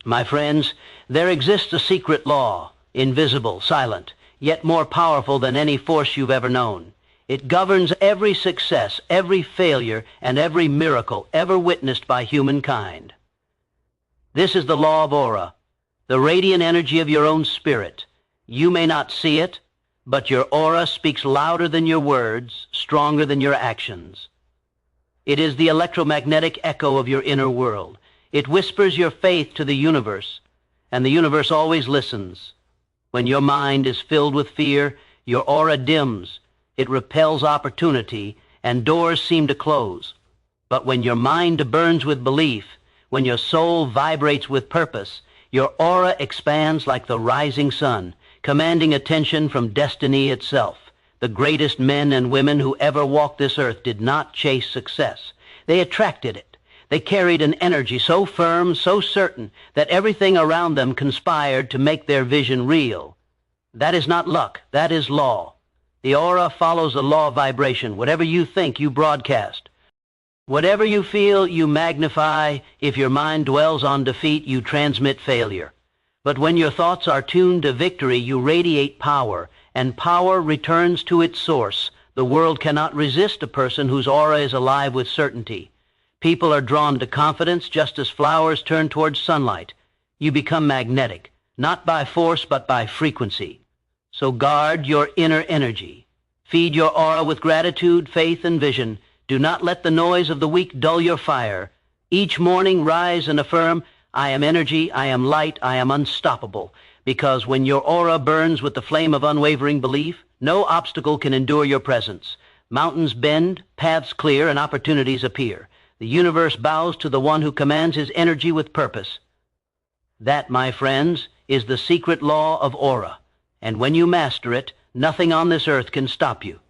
My friends, there exists a secret law, invisible, silent, yet more powerful than any force you've ever known. It governs every success, every failure, and every miracle ever witnessed by humankind. This is the law of aura, the radiant energy of your own spirit. You may not see it, but your aura speaks louder than your words, stronger than your actions. It is the electromagnetic echo of your inner world. It whispers your faith to the universe, and the universe always listens. When your mind is filled with fear, your aura dims. It repels opportunity, and doors seem to close. But when your mind burns with belief, when your soul vibrates with purpose, your aura expands like the rising sun, commanding attention from destiny itself. The greatest men and women who ever walked this earth did not chase success. They attracted it. They carried an energy so firm, so certain, that everything around them conspired to make their vision real. That is not luck. That is law. The aura follows the law of vibration. Whatever you think, you broadcast. Whatever you feel, you magnify. If your mind dwells on defeat, you transmit failure. But when your thoughts are tuned to victory, you radiate power, and power returns to its source. The world cannot resist a person whose aura is alive with certainty. People are drawn to confidence just as flowers turn towards sunlight. You become magnetic, not by force but by frequency. So guard your inner energy. Feed your aura with gratitude, faith, and vision. Do not let the noise of the weak dull your fire. Each morning rise and affirm, I am energy, I am light, I am unstoppable. Because when your aura burns with the flame of unwavering belief, no obstacle can endure your presence. Mountains bend, paths clear, and opportunities appear. The universe bows to the one who commands his energy with purpose. That, my friends, is the secret law of aura. And when you master it, nothing on this earth can stop you.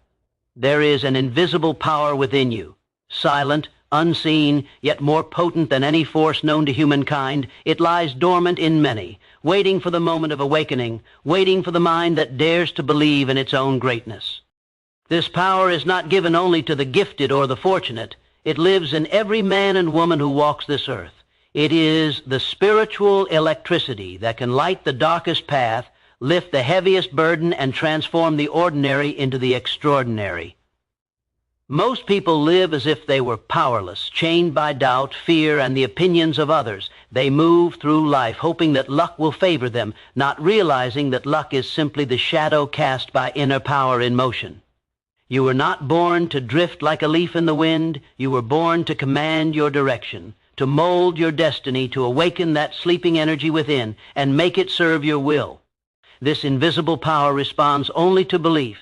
There is an invisible power within you, silent, unseen, yet more potent than any force known to humankind. It lies dormant in many, waiting for the moment of awakening, waiting for the mind that dares to believe in its own greatness. This power is not given only to the gifted or the fortunate. It lives in every man and woman who walks this earth. It is the spiritual electricity that can light the darkest path, lift the heaviest burden, and transform the ordinary into the extraordinary. Most people live as if they were powerless, chained by doubt, fear, and the opinions of others. They move through life hoping that luck will favor them, not realizing that luck is simply the shadow cast by inner power in motion. You were not born to drift like a leaf in the wind. You were born to command your direction, to mold your destiny, to awaken that sleeping energy within and make it serve your will. This invisible power responds only to belief.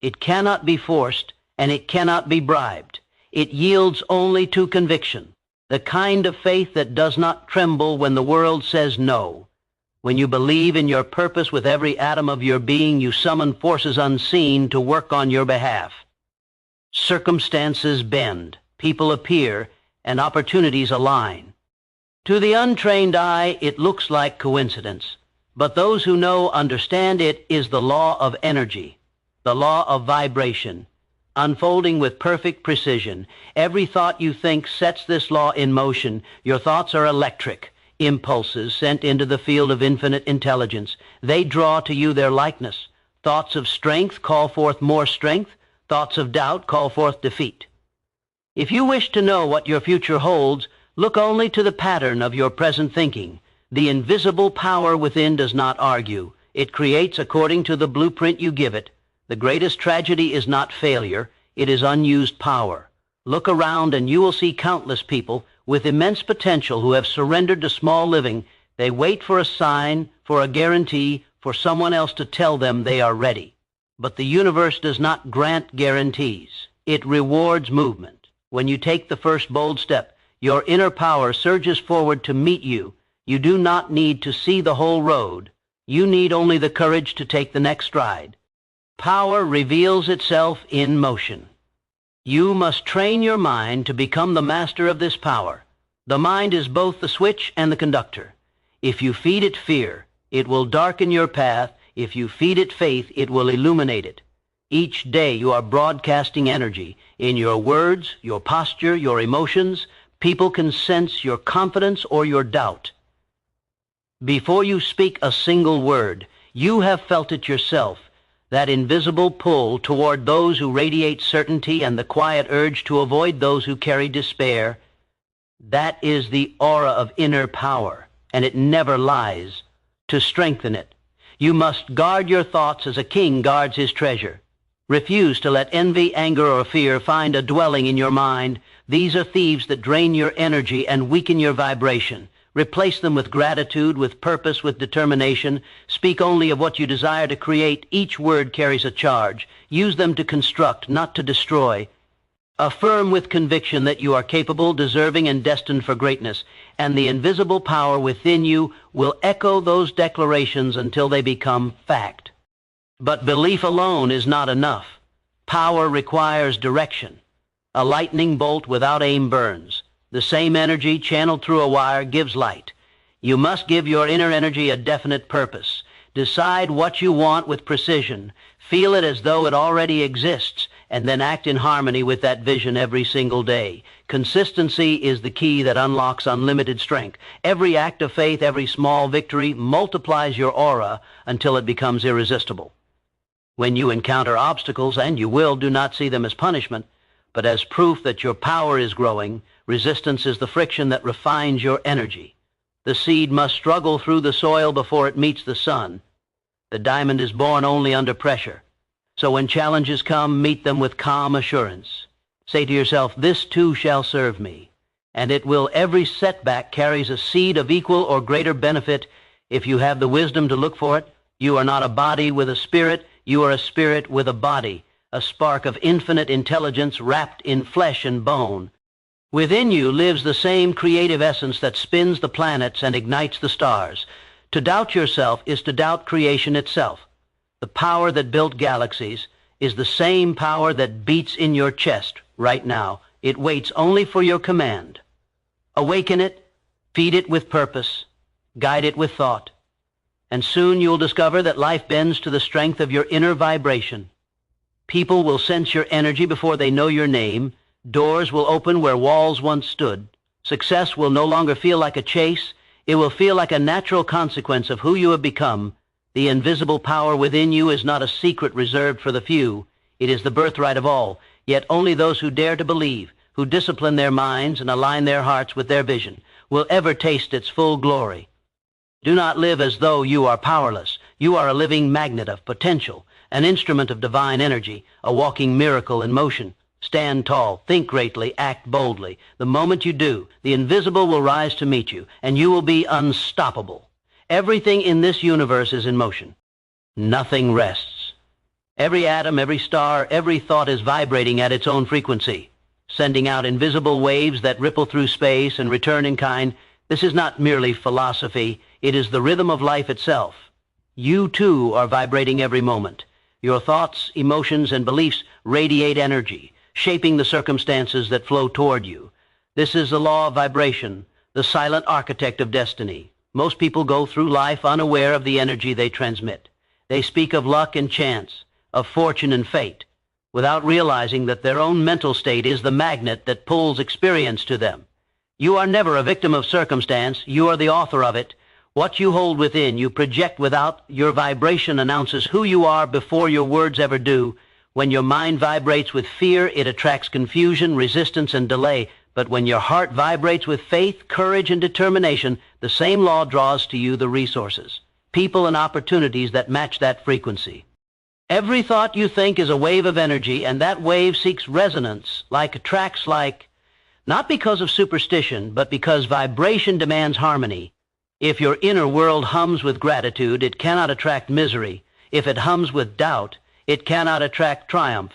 It cannot be forced, and it cannot be bribed. It yields only to conviction, the kind of faith that does not tremble when the world says no. When you believe in your purpose with every atom of your being, you summon forces unseen to work on your behalf. Circumstances bend, people appear, and opportunities align. To the untrained eye, it looks like coincidence, but those who know understand it is the law of energy, the law of vibration, unfolding with perfect precision. Every thought you think sets this law in motion. Your thoughts are electric impulses sent into the field of infinite intelligence. They draw to you their likeness. Thoughts of strength call forth more strength. Thoughts of doubt call forth defeat. If you wish to know what your future holds, look only to the pattern of your present thinking. The invisible power within does not argue. It creates according to the blueprint you give it. The greatest tragedy is not failure. It is unused power. Look around and you will see countless people with immense potential who have surrendered to small living. They wait for a sign, for a guarantee, for someone else to tell them they are ready. But the universe does not grant guarantees. It rewards movement. When you take the first bold step, your inner power surges forward to meet you. You do not need to see the whole road. You need only the courage to take the next stride. Power reveals itself in motion. You must train your mind to become the master of this power. The mind is both the switch and the conductor. If you feed it fear, it will darken your path. If you feed it faith, it will illuminate it. Each day you are broadcasting energy. In your words, your posture, your emotions, people can sense your confidence or your doubt. Before you speak a single word, you have felt it yourself, that invisible pull toward those who radiate certainty and the quiet urge to avoid those who carry despair. That is the aura of inner power, and it never lies. To strengthen it, you must guard your thoughts as a king guards his treasure. Refuse to let envy, anger, or fear find a dwelling in your mind. These are thieves that drain your energy and weaken your vibration. Replace them with gratitude, with purpose, with determination. Speak only of what you desire to create. Each word carries a charge. Use them to construct, not to destroy. Affirm with conviction that you are capable, deserving, and destined for greatness, and the invisible power within you will echo those declarations until they become fact. But belief alone is not enough. Power requires direction. A lightning bolt without aim burns. The same energy channeled through a wire gives light. You must give your inner energy a definite purpose. Decide what you want with precision. Feel it as though it already exists, and then act in harmony with that vision every single day. Consistency is the key that unlocks unlimited strength. Every act of faith, every small victory multiplies your aura until it becomes irresistible. When you encounter obstacles, and you will, do not see them as punishment, but as proof that your power is growing. Resistance is the friction that refines your energy. The seed must struggle through the soil before it meets the sun. The diamond is born only under pressure. So when challenges come, meet them with calm assurance. Say to yourself, this too shall serve me. And it will. Every setback carries a seed of equal or greater benefit if you have the wisdom to look for it. You are not a body with a spirit. You are a spirit with a body, a spark of infinite intelligence wrapped in flesh and bone. Within you lives the same creative essence that spins the planets and ignites the stars. To doubt yourself is to doubt creation itself. The power that built galaxies is the same power that beats in your chest right now. It waits only for your command. Awaken it, feed it with purpose, guide it with thought, and soon you'll discover that life bends to the strength of your inner vibration. People will sense your energy before they know your name. Doors will open where walls once stood. Success will no longer feel like a chase. It will feel like a natural consequence of who you have become. The invisible power within you is not a secret reserved for the few. It is the birthright of all, yet only those who dare to believe, who discipline their minds and align their hearts with their vision, will ever taste its full glory. Do not live as though you are powerless. You are a living magnet of potential, an instrument of divine energy, a walking miracle in motion. Stand tall, think greatly, act boldly. The moment you do, the invisible will rise to meet you, and you will be unstoppable. Everything in this universe is in motion. Nothing rests. Every atom, every star, every thought is vibrating at its own frequency, sending out invisible waves that ripple through space and return in kind. This is not merely philosophy. It is the rhythm of life itself. You, too, are vibrating every moment. Your thoughts, emotions, and beliefs radiate energy, shaping the circumstances that flow toward you. This is the law of vibration, the silent architect of destiny. Most people go through life unaware of the energy they transmit. They speak of luck and chance, of fortune and fate, without realizing that their own mental state is the magnet that pulls experience to them. You are never a victim of circumstance. You are the author of it. What you hold within, you project without. Your vibration announces who you are before your words ever do. When your mind vibrates with fear, it attracts confusion, resistance, and delay. But when your heart vibrates with faith, courage, and determination, the same law draws to you the resources, people, and opportunities that match that frequency. Every thought you think is a wave of energy, and that wave seeks resonance, attracts not because of superstition, but because vibration demands harmony. If your inner world hums with gratitude, it cannot attract misery. If it hums with doubt, it cannot attract triumph.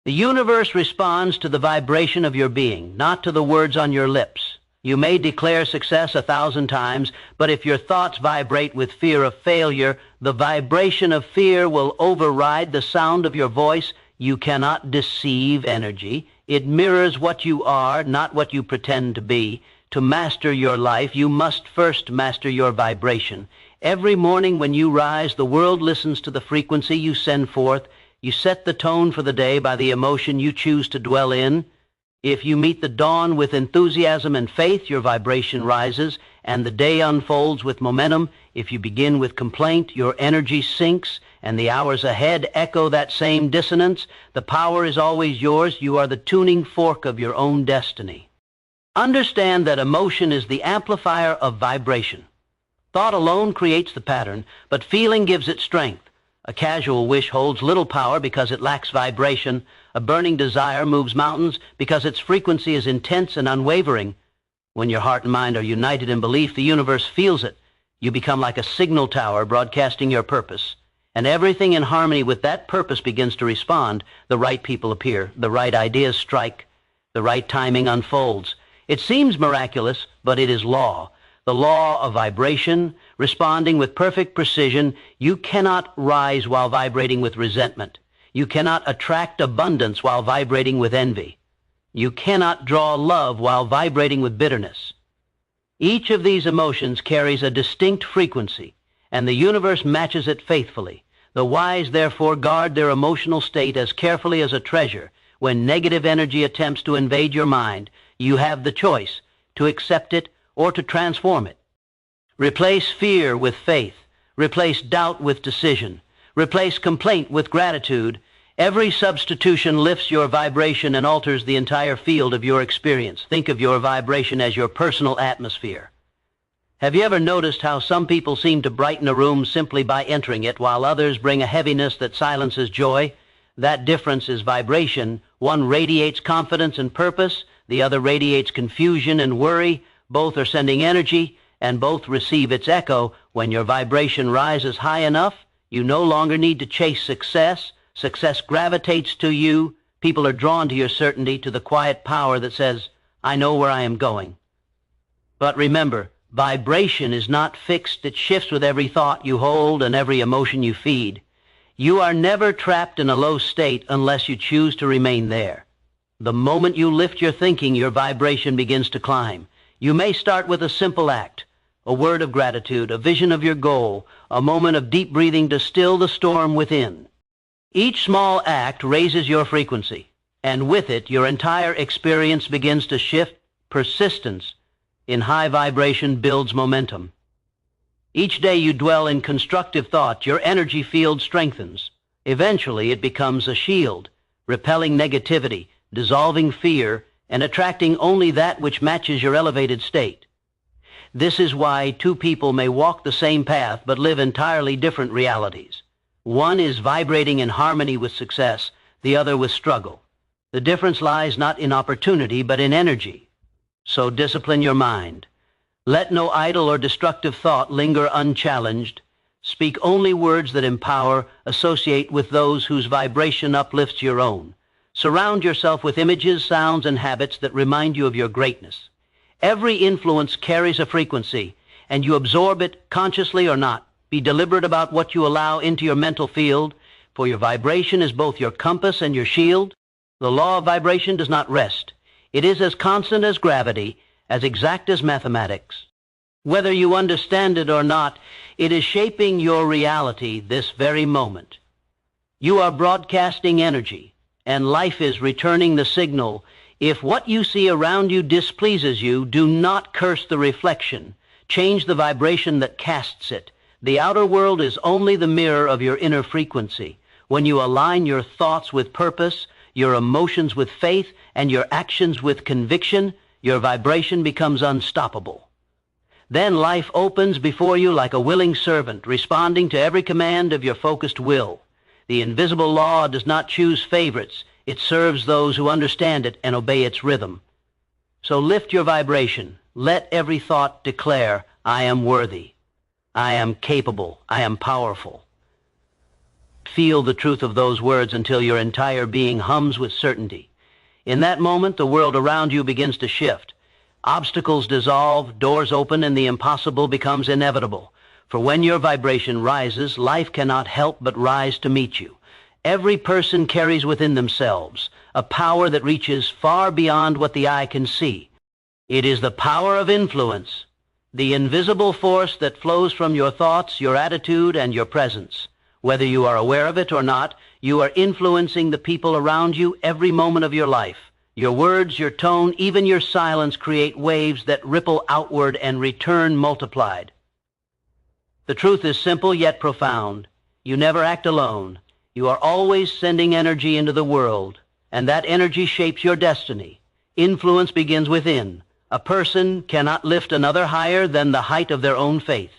The universe responds to the vibration of your being, not to the words on your lips. You may declare success 1,000 times, but if your thoughts vibrate with fear of failure, the vibration of fear will override the sound of your voice. You cannot deceive energy. It mirrors what you are, not what you pretend to be. To master your life, you must first master your vibration. Every morning when you rise, the world listens to the frequency you send forth. You set the tone for the day by the emotion you choose to dwell in. If you meet the dawn with enthusiasm and faith, your vibration rises, and the day unfolds with momentum. If you begin with complaint, your energy sinks, and the hours ahead echo that same dissonance. The power is always yours. You are the tuning fork of your own destiny. Understand that emotion is the amplifier of vibration. Thought alone creates the pattern, but feeling gives it strength. A casual wish holds little power because it lacks vibration. A burning desire moves mountains because its frequency is intense and unwavering. When your heart and mind are united in belief, the universe feels it. You become like a signal tower broadcasting your purpose. And everything in harmony with that purpose begins to respond. The right people appear. The right ideas strike. The right timing unfolds. It seems miraculous, but it is law. The law of vibration, responding with perfect precision. You cannot rise while vibrating with resentment. You cannot attract abundance while vibrating with envy. You cannot draw love while vibrating with bitterness. Each of these emotions carries a distinct frequency, and the universe matches it faithfully. The wise, therefore, guard their emotional state as carefully as a treasure. When negative energy attempts to invade your mind, you have the choice to accept it or to transform it. Replace fear with faith. Replace doubt with decision. Replace complaint with gratitude. Every substitution lifts your vibration and alters the entire field of your experience. Think of your vibration as your personal atmosphere. Have you ever noticed how some people seem to brighten a room simply by entering it, while others bring a heaviness that silences joy? That difference is vibration. One radiates confidence and purpose. The other radiates confusion and worry. Both are sending energy, and both receive its echo. When your vibration rises high enough, you no longer need to chase success. Success gravitates to you. People are drawn to your certainty, to the quiet power that says, I know where I am going. But remember, vibration is not fixed. It shifts with every thought you hold and every emotion you feed. You are never trapped in a low state unless you choose to remain there. The moment you lift your thinking, your vibration begins to climb. You may start with a simple act, a word of gratitude, a vision of your goal, a moment of deep breathing to still the storm within. Each small act raises your frequency, and with it, your entire experience begins to shift. Persistence in high vibration builds momentum. Each day you dwell in constructive thought, your energy field strengthens. Eventually, it becomes a shield, repelling negativity, dissolving fear, and attracting only that which matches your elevated state. This is why two people may walk the same path but live entirely different realities. One is vibrating in harmony with success, the other with struggle. The difference lies not in opportunity but in energy. So discipline your mind. Let no idle or destructive thought linger unchallenged. Speak only words that empower. Associate with those whose vibration uplifts your own. Surround yourself with images, sounds, and habits that remind you of your greatness. Every influence carries a frequency, and you absorb it consciously or not. Be deliberate about what you allow into your mental field, for your vibration is both your compass and your shield. The law of vibration does not rest. It is as constant as gravity, as exact as mathematics. Whether you understand it or not, it is shaping your reality this very moment. You are broadcasting energy, and life is returning the signal. If what you see around you displeases you, do not curse the reflection. Change the vibration that casts it. The outer world is only the mirror of your inner frequency. When you align your thoughts with purpose, your emotions with faith, and your actions with conviction, your vibration becomes unstoppable. Then life opens before you like a willing servant, responding to every command of your focused will. The invisible law does not choose favorites. It serves those who understand it and obey its rhythm. So lift your vibration. Let every thought declare, I am worthy. I am capable. I am powerful. Feel the truth of those words until your entire being hums with certainty. In that moment, the world around you begins to shift. Obstacles dissolve, doors open, and the impossible becomes inevitable. For when your vibration rises, life cannot help but rise to meet you. Every person carries within themselves a power that reaches far beyond what the eye can see. It is the power of influence, the invisible force that flows from your thoughts, your attitude, and your presence. Whether you are aware of it or not, you are influencing the people around you every moment of your life. Your words, your tone, even your silence create waves that ripple outward and return multiplied. The truth is simple yet profound. You never act alone. You are always sending energy into the world, and that energy shapes your destiny. Influence begins within. A person cannot lift another higher than the height of their own faith.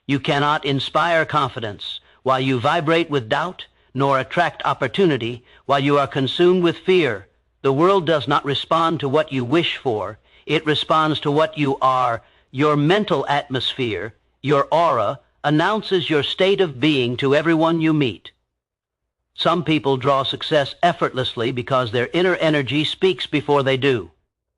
You cannot inspire confidence while you vibrate with doubt, nor attract opportunity while you are consumed with fear. The world does not respond to what you wish for. It responds to what you are. Your mental atmosphere, your aura, announces your state of being to everyone you meet. Some people draw success effortlessly because their inner energy speaks before they do.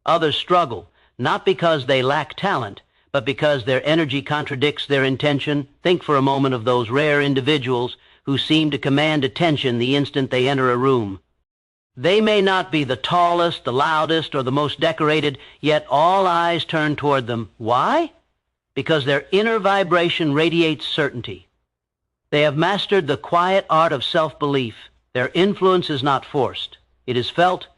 Others struggle, not because they lack talent, but because their energy contradicts their intention. Think for a moment of those rare individuals who seem to command attention the instant they enter a room. They may not be the tallest, the loudest, or the most decorated, yet all eyes turn toward them. Why? Because their inner vibration radiates certainty. They have mastered the quiet art of self-belief. Their influence is not forced. It is felt.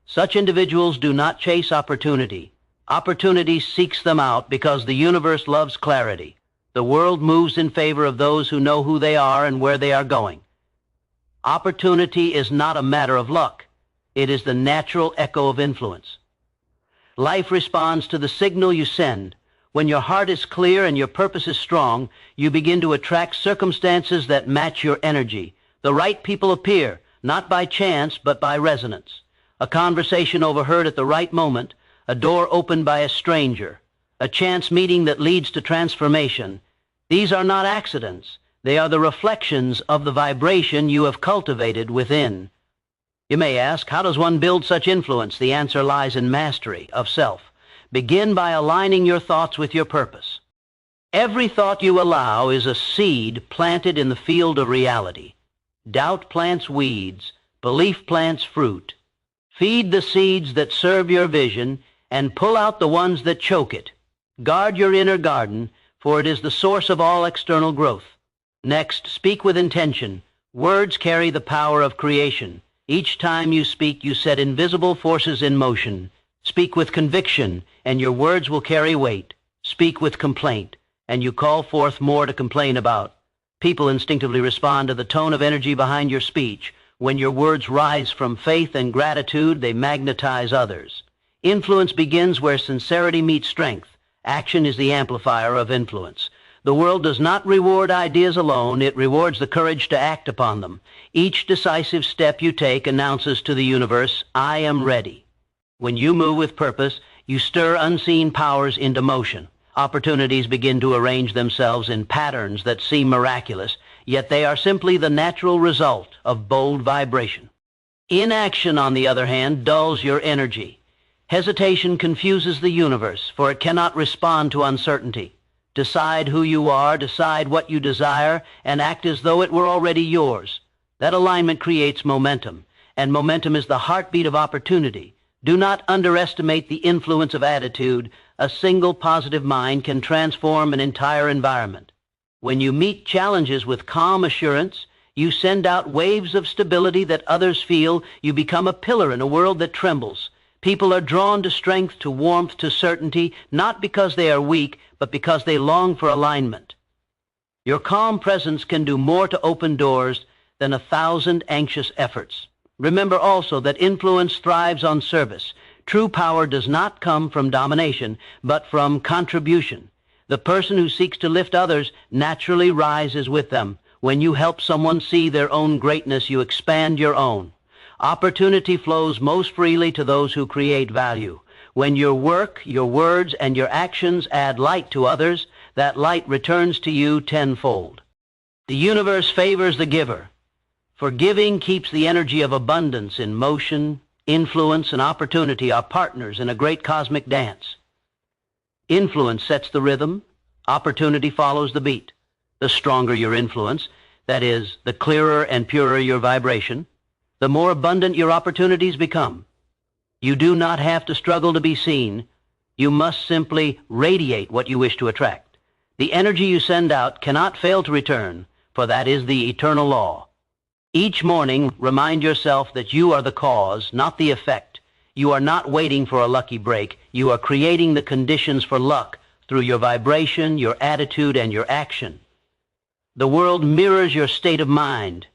Such individuals do not chase opportunity. Opportunity seeks them out because the universe loves clarity. The world moves in favor of those who know who they are and where they are going. Opportunity is not a matter of luck. It is the natural echo of influence. Life responds to the signal you send. When your heart is clear and your purpose is strong, you begin to attract circumstances that match your energy. The right people appear, not by chance, but by resonance. A conversation overheard at the right moment, a door opened by a stranger, a chance meeting that leads to transformation. These are not accidents. They are the reflections of the vibration you have cultivated within. You may ask, how does one build such influence? The answer lies in mastery of self. Begin by aligning your thoughts with your purpose. Every thought you allow is a seed planted in the field of reality. Doubt plants weeds. Belief plants fruit. Feed the seeds that serve your vision and pull out the ones that choke it. Guard your inner garden, for it is the source of all external growth. Next, speak with intention. Words carry the power of creation. Each time you speak, you set invisible forces in motion. Speak with conviction, and your words will carry weight. Speak with complaint, and you call forth more to complain about. People instinctively respond to the tone of energy behind your speech. When your words rise from faith and gratitude, they magnetize others. Influence begins where sincerity meets strength. Action is the amplifier of influence. The world does not reward ideas alone. It rewards the courage to act upon them. Each decisive step you take announces to the universe, I am ready. When you move with purpose, you stir unseen powers into motion. Opportunities begin to arrange themselves in patterns that seem miraculous, yet they are simply the natural result of bold vibration. Inaction, on the other hand, dulls your energy. Hesitation confuses the universe, for it cannot respond to uncertainty. Decide who you are, decide what you desire, and act as though it were already yours. That alignment creates momentum, and momentum is the heartbeat of opportunity. Do not underestimate the influence of attitude. A single positive mind can transform an entire environment. When you meet challenges with calm assurance, you send out waves of stability that others feel. You become a pillar in a world that trembles. People are drawn to strength, to warmth, to certainty, not because they are weak, but because they long for alignment. Your calm presence can do more to open doors than 1,000 anxious efforts. Remember also that influence thrives on service. True power does not come from domination, but from contribution. The person who seeks to lift others naturally rises with them. When you help someone see their own greatness, you expand your own. Opportunity flows most freely to those who create value. When your work, your words, and your actions add light to others, that light returns to you tenfold. The universe favors the giver. For giving keeps the energy of abundance in motion. Influence and opportunity are partners in a great cosmic dance. Influence sets the rhythm. Opportunity follows the beat. The stronger your influence, that is, the clearer and purer your vibration, the more abundant your opportunities become. You do not have to struggle to be seen. You must simply radiate what you wish to attract. The energy you send out cannot fail to return, for that is the eternal law. Each morning, remind yourself that you are the cause, not the effect. You are not waiting for a lucky break. You are creating the conditions for luck through your vibration, your attitude, and your action. The world mirrors your state of mind.